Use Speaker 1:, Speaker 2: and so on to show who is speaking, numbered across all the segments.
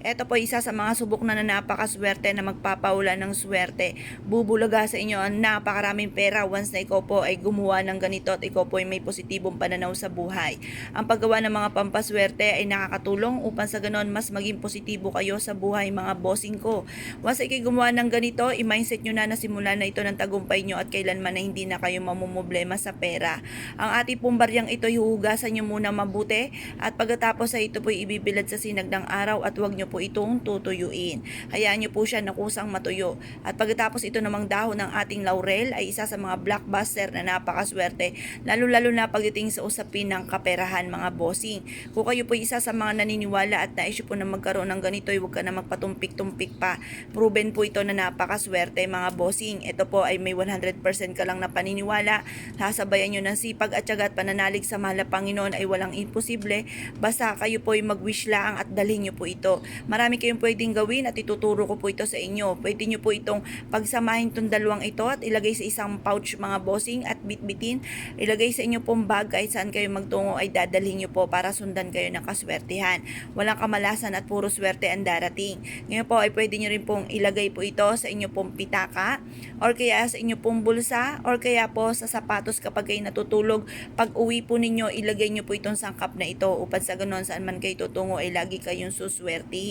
Speaker 1: Ito po isa sa mga subok na napakaswerte na magpapaula ng swerte. Bubulaga sa inyo ang napakaraming pera once na ikaw po ay gumawa ng ganito at ikaw po ay may positibong pananaw sa buhay. Ang paggawa ng mga pampaswerte ay nakakatulong upang sa ganon mas maging positibo kayo sa buhay mga bossing ko. Once ikay gumawa ng ganito, i-mindset nyo na simula na ito ng tagumpay nyo at kailanman na hindi na kayo mamumblema sa pera. Ang ating pong baryang ito, ihuhugasan nyo muna mabuti at pagkatapos ay ito po ibibilad sa sinag ng araw at huwag nyo po itong tutuyuin. Hayaan nyo po siya na kusang matuyo. At pagkatapos ito namang dahon ng ating laurel ay isa sa mga blockbuster na napakaswerte, lalo-lalo na pagdating sa usapin ng kaperahan mga bossing. Kung kayo po isa sa mga naniniwala at nais po na magkaroon ng ganito, huwag ka na magpatumpik-tumpik pa. Proven po ito na napakaswerte mga bossing. Ito po ay may 100% ka lang na paniniwala. Sasabayan nyo ng sipag at tiyaga at pananalig sa mahal na Panginoon ay walang imposible. Basta kayo po ay mag-wish lang at dalhin nyo po ito. Marami kayong pwedeng gawin at ituturo ko po ito sa inyo. Pwede nyo po itong pagsamahin itong dalawang ito at ilagay sa isang pouch mga bossing at bitbitin. Ilagay sa inyo pong bag kahit saan kayo magtungo ay dadalhin nyo po para sundan kayo ng kaswertihan. Walang kamalasan at puro swerte ang darating. Ngayon po ay pwede nyo rin pong ilagay po ito sa inyo pong pitaka or kaya sa inyo pong bulsa or kaya po sa sapatos kapag kayo natutulog. Pag uwi po ninyo, ilagay nyo po itong sangkap na ito upang sa ganon saan man kayo tutungo ay lagi kayong suswerte.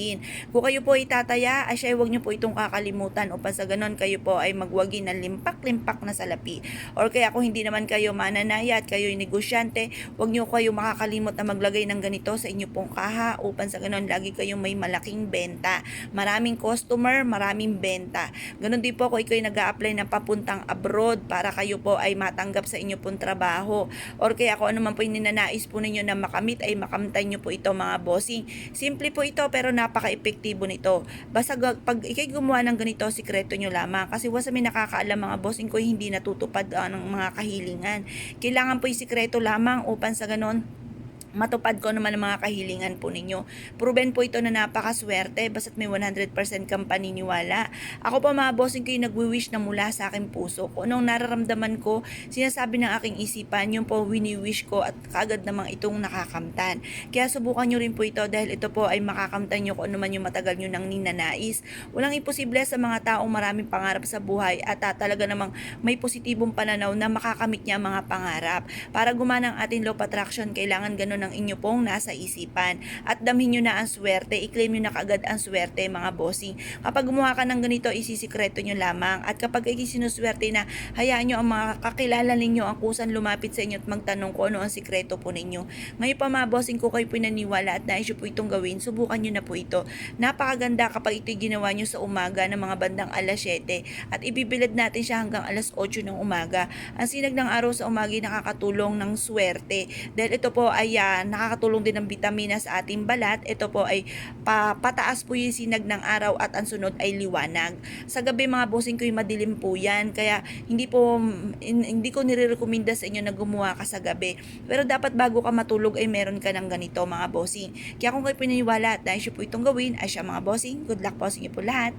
Speaker 1: Kung kayo po itataya, ay siya huwag nyo po itong kakalimutan upang sa ganon kayo po ay magwagi ng limpak-limpak na salapi. Or kaya kung hindi naman kayo mananaya at kayo negosyante, huwag nyo kayo makakalimot na maglagay ng ganito sa inyo pong kaha upang sa ganon lagi kayong may malaking benta. Maraming customer, maraming benta. Ganon din po kung kayo nag-a-apply ng papuntang abroad para kayo po ay matanggap sa inyo pong trabaho. Or kaya kung ano man po yung ninanais po ninyo na makamit ay makamtan nyo po ito mga bossing. Simple po ito pero napaka-epektibo nito. Basta pag ikay gumawa ng ganito, sikreto nyo lamang. Kasi wasa may nakakaalam mga bossing ko hindi natutupad ng mga kahilingan. Kailangan po yung sikreto lamang upang sa ganon matupad ko naman ang mga kahilingan po ninyo. Proven po ito na napakaswerte basta't may 100% kang paniniwala. Ako po mga bossing ko yung nagwi-wish na mula sa aking puso. Kung anong nararamdaman ko, sinasabi ng aking isipan, yung po wini-wish ko at kaagad namang itong nakakamtan. Kaya subukan nyo rin po ito dahil ito po ay makakamtan nyo kung ano man yung matagal nyo nang ninanais. Walang imposible sa mga taong maraming pangarap sa buhay at talaga namang may positibong pananaw na makakamit niya mga pangarap. Para gumana ang ating law of attraction, kailangan ganun ng inyo pong nasa isipan at damhin nyo na ang swerte, i-claim nyo na kaagad ang swerte mga bossing. Kapag gumawa ka ng ganito, isisikreto nyo lamang at kapag isinuswerte na, hayaan nyo ang mga kakilala ninyo ang kusan lumapit sa inyo at magtanong kung ano ang sikreto po ninyo. Ngayon pa mga bossing ko kayo pinaniwala at nais po itong gawin, subukan nyo na po ito. Napakaganda kapag ito'y ginawa nyo sa umaga ng mga bandang alas 7 at ibibilad natin siya hanggang alas 8 ng umaga. Ang sinag ng araw sa umaga nakakatulong ng swerte dahil ito po ay nakakatulong din ng vitamina sa ating balat. Ito po ay pataas po yung sinag ng araw at ang sunod ay liwanag. Sa gabi mga bossing ko yung madilim po yan. Kaya hindi ko nire-recommenda sa inyo na gumawa ka sa gabi. Pero dapat bago ka matulog ay meron ka ng ganito mga bossing. Kaya kung kayo pinaniwala at nais po itong gawin ay siya mga bossing, good luck po sa inyo po lahat.